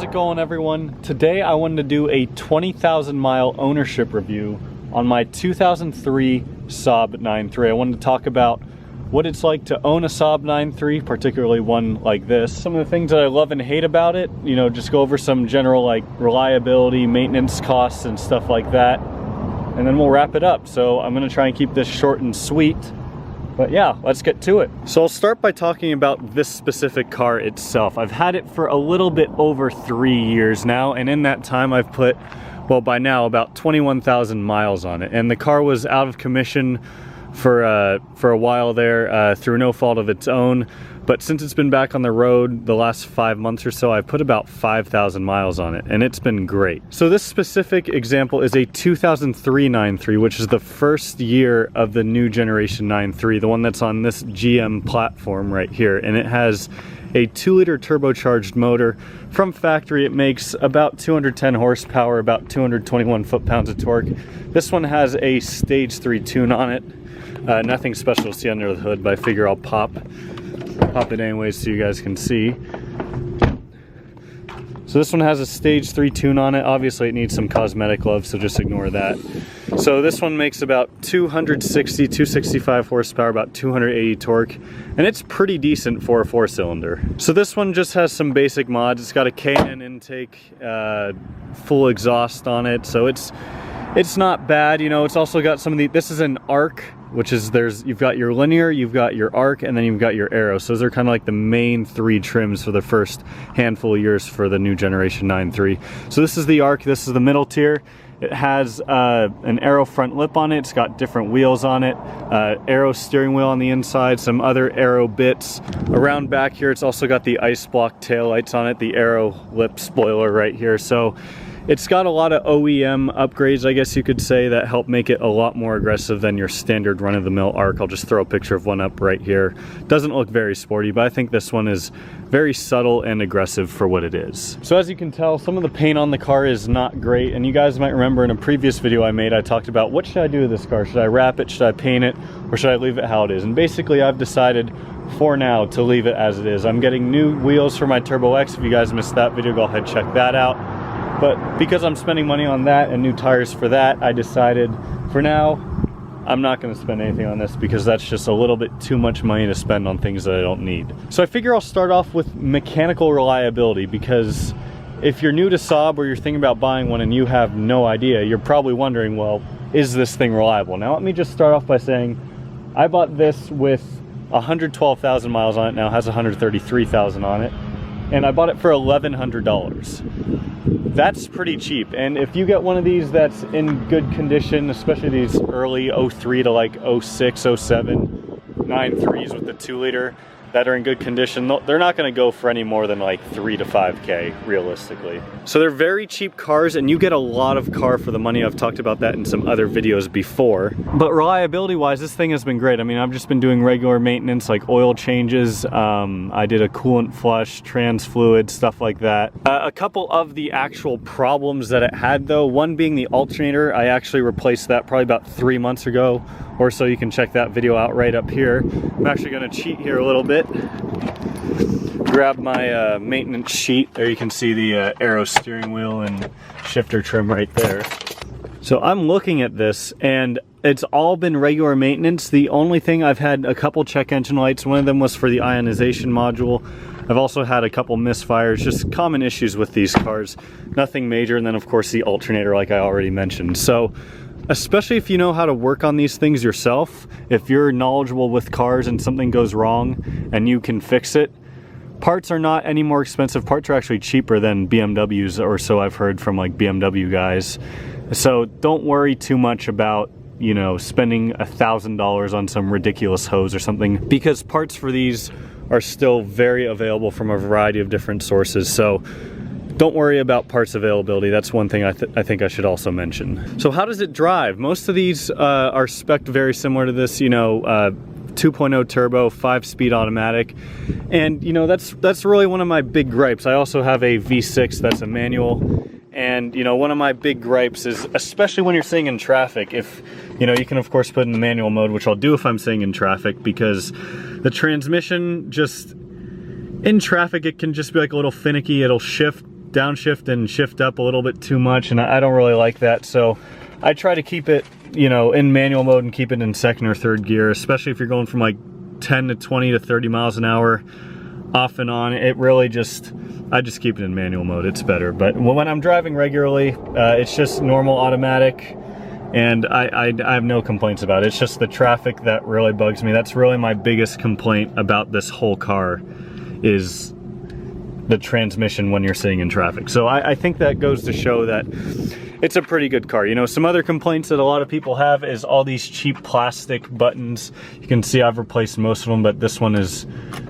How's it going, everyone? Today I wanted to do a 20,000 mile ownership review on my 2003 Saab 9.3. I wanted to talk about what it's like to own a Saab 9.3, particularly one like this. Some of the things that I love and hate about it, you know, just go over some general like reliability, maintenance costs and stuff like that. And then we'll wrap it up. So I'm gonna try and keep this short and sweet. But yeah, let's get to it. So I'll start by talking about this specific car itself. I've had it for a little bit over 3 years now, and in that time I've put, well, by now about 21,000 miles on it. And the car was out of commission for a while there through no fault of its own. But since it's been back on the road the last 5 months or so, I've put about 5,000 miles on it, and it's been great. So this specific example is a 2003 9.3, which is the first year of the new generation 9.3, the one that's on this GM platform right here. And it has a 2-liter turbocharged motor. From factory, it makes about 210 horsepower, about 221 foot-pounds of torque. This one has a stage 3 tune on it. Nothing special to see under the hood, but I figure I'll pop it anyways so you guys can see. So this one has a stage 3 tune on it. Obviously it needs some cosmetic love, so just ignore that. So this one makes about 265 horsepower, about 280 torque, and it's pretty decent for a 4-cylinder. So this one just has some basic mods. It's got a K&N intake, full exhaust on it, so it's not bad. You know, it's also got some of the, this is an arc, which is you've got your linear, you've got your arc, and then you've got your aero. So those are kind of like the main 3 trims for the first handful of years for the new generation 9.3. So this is the arc, this is the middle tier. It has an aero front lip on it. It's got different wheels on it, aero steering wheel on the inside, some other aero bits. Around back here, it's also got the ice block taillights on it, the aero lip spoiler right here. So it's got a lot of OEM upgrades, I guess you could say, that help make it a lot more aggressive than your standard run-of-the-mill arc. I'll just throw a picture of one up right here. Doesn't look very sporty, but I think this one is very subtle and aggressive for what it is. So as you can tell, some of the paint on the car is not great, and you guys might remember in a previous video I made, I talked about what should I do with this car? Should I wrap it? Should I paint it? Or should I leave it how it is? And basically I've decided for now to leave it as it is. I'm getting new wheels for my Turbo X. If you guys missed that video, go ahead and check that out. But because I'm spending money on that and new tires for that, I decided for now, I'm not gonna spend anything on this because that's just a little bit too much money to spend on things that I don't need. So I figure I'll start off with mechanical reliability, because if you're new to Saab or you're thinking about buying one and you have no idea, you're probably wondering, well, is this thing reliable? Now let me just start off by saying, I bought this with 112,000 miles on it, now it has 133,000 on it, and I bought it for $1,100. That's pretty cheap, and if you get one of these that's in good condition, especially these early 03 to like 06, 07 9.3s with the 2-liter that are in good condition, they're not going to go for any more than like 3 to 5K realistically. So they're very cheap cars, and you get a lot of car for the money. I've talked about that in some other videos before. But reliability wise, this thing has been great. I mean, I've just been doing regular maintenance like oil changes. I did a coolant flush, trans fluid, stuff like that. A couple of the actual problems that it had though, one being the alternator. I actually replaced that probably about 3 months ago or so. You can check that video out right up here. I'm actually going to cheat here a little bit. Grab my maintenance sheet. There you can see the aero steering wheel and shifter trim right there. So I'm looking at this and it's all been regular maintenance. The only thing, I've had a couple check engine lights. One of them was for the ionization module. I've also had a couple misfires, just common issues with these cars. Nothing major. And then of course the alternator, like I already mentioned. So especially if you know how to work on these things yourself, if you're knowledgeable with cars and something goes wrong and you can fix it, parts are not any more expensive. Parts are actually cheaper than BMWs, or so I've heard from like BMW guys. So don't worry too much about, you know, spending $1,000 on some ridiculous hose or something, because parts for these are still very available from a variety of different sources. So don't worry about parts availability. That's one thing I think I should also mention. So how does it drive? Most of these are spec'd very similar to this, you know, 2.0 turbo, 5-speed automatic. And you know, that's really one of my big gripes. I also have a V6 that's a manual. And you know, one of my big gripes is, especially when you're sitting in traffic, if you know, you can of course put in the manual mode, which I'll do if I'm sitting in traffic, because the transmission just in traffic, it can just be like a little finicky. It'll shift downshift and shift up a little bit too much, and I don't really like that. So I try to keep it, you know, in manual mode and keep it in second or third gear, especially if you're going from like 10 to 20 to 30 miles an hour off and on. It really I just keep it in manual mode. It's better. But when I'm driving regularly, it's just normal automatic, and I have no complaints about it. It's just the traffic that really bugs me. That's really my biggest complaint about this whole car, is the transmission when you're sitting in traffic. So I think that goes to show that it's a pretty good car. You know, some other complaints that a lot of people have is all these cheap plastic buttons. You can see I've replaced most of them, but this one is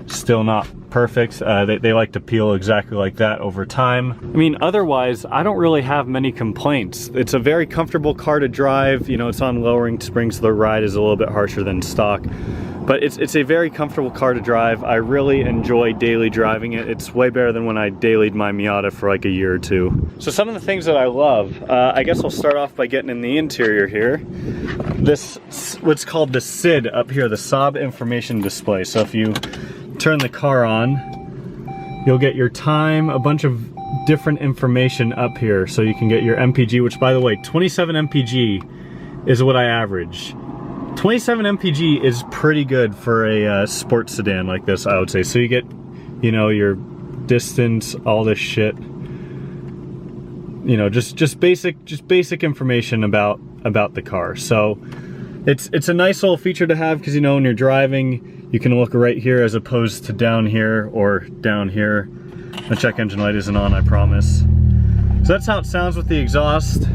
still not perfect. They like to peel exactly like that over time. I mean, otherwise, I don't really have many complaints. It's a very comfortable car to drive. You know, it's on lowering springs, so the ride is a little bit harsher than stock. But it's a very comfortable car to drive. I really enjoy daily driving it. It's way better than when I dailied my Miata for like a year or two. So some of the things that I love, I guess I'll start off by getting in the interior here. This, what's called the SID up here, the Saab information display. So if you turn the car on, you'll get your time, a bunch of different information up here. So you can get your MPG, which by the way, 27 MPG is what I average. 27 MPG is pretty good for a sports sedan like this, I would say. So you get, you know, your distance, all this shit. You know, just basic information about the car. So it's a nice little feature to have, because, you know, when you're driving, you can look right here as opposed to down here or down here. The check engine light isn't on, I promise. So that's how it sounds with the exhaust.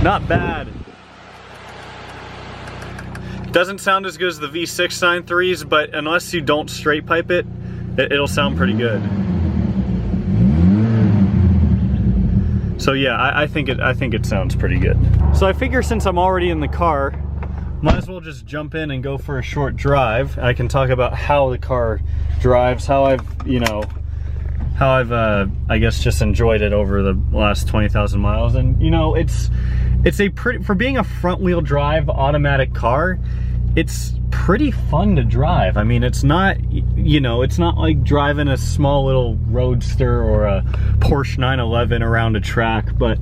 Not bad. Doesn't sound as good as the V6 9.3s, but unless you don't straight pipe it, it'll sound pretty good. So yeah, I think it sounds pretty good. So I figure since I'm already in the car, might as well just jump in and go for a short drive. I can talk about how the car drives, how I've I guess just enjoyed it over the last 20,000 miles. And you know, it's a pretty, for being a front wheel drive automatic car, it's pretty fun to drive. I mean, it's not, you know, it's not like driving a small little Roadster or a Porsche 911 around a track, but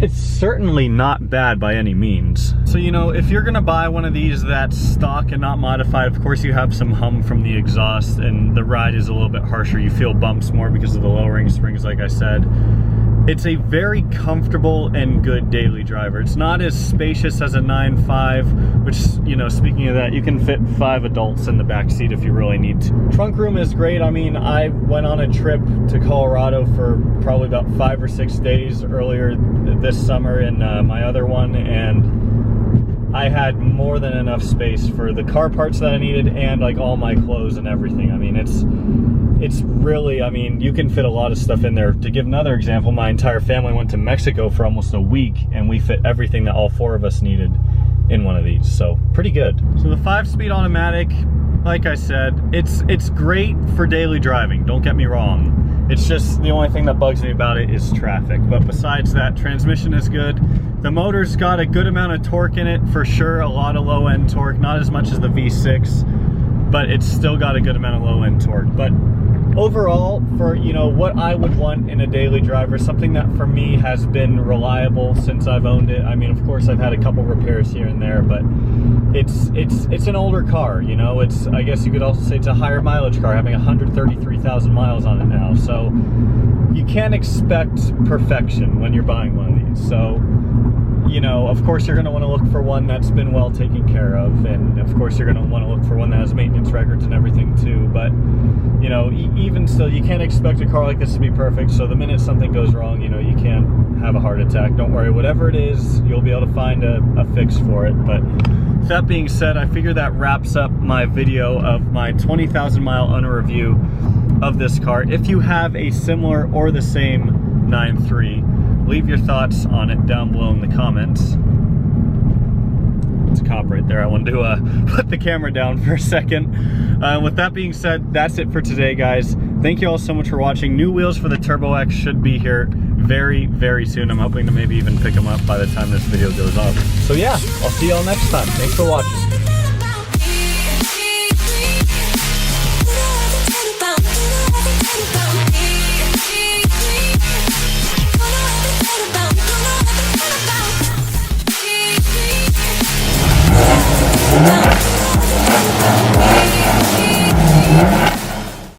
it's certainly not bad by any means. So, you know, if you're gonna buy one of these that's stock and not modified, of course you have some hum from the exhaust and the ride is a little bit harsher. You feel bumps more because of the lowering springs, like I said. It's a very comfortable and good daily driver. It's not as spacious as a 9.5, which, you know, speaking of that, you can fit 5 adults in the back seat if you really need to. Trunk room is great. I mean, I went on a trip to Colorado for probably about 5 or 6 days earlier this summer in my other one, and I had more than enough space for the car parts that I needed and like all my clothes and everything. I mean, it's really, I mean, you can fit a lot of stuff in there. To give another example, my entire family went to Mexico for almost a week, and we fit everything that all 4 of us needed in one of these, so pretty good. So the 5-speed automatic, like I said, it's great for daily driving, don't get me wrong. It's just the only thing that bugs me about it is traffic. But besides that, transmission is good. The motor's got a good amount of torque in it, for sure, a lot of low-end torque, not as much as the V6, but it's still got a good amount of low-end torque. But overall, for, you know, what I would want in a daily driver, something that for me has been reliable since I've owned it. I mean, of course, I've had a couple repairs here and there, but it's an older car, you know. It's, I guess you could also say it's a higher mileage car, having 133,000 miles on it now. So you can't expect perfection when you're buying one of these. So, you know, of course you're going to want to look for one that's been well taken care of, and of course you're going to want to look for one that has maintenance records and everything too. But, you know, even still, you can't expect a car like this to be perfect. So the minute something goes wrong, you know, you can't have a heart attack. Don't worry, whatever it is, you'll be able to find a fix for it. But that being said, I figure that wraps up my video of my 20,000 mile owner review of this car. If you have a similar or the same 9.3, leave your thoughts on it down below in the comments. It's a cop right there. I wanted to put the camera down for a second. With that being said, that's it for today, guys. Thank you all so much for watching. New wheels for the Turbo X should be here very, very soon. I'm hoping to maybe even pick them up by the time this video goes up. So yeah, I'll see y'all next time. Thanks for watching. let it go.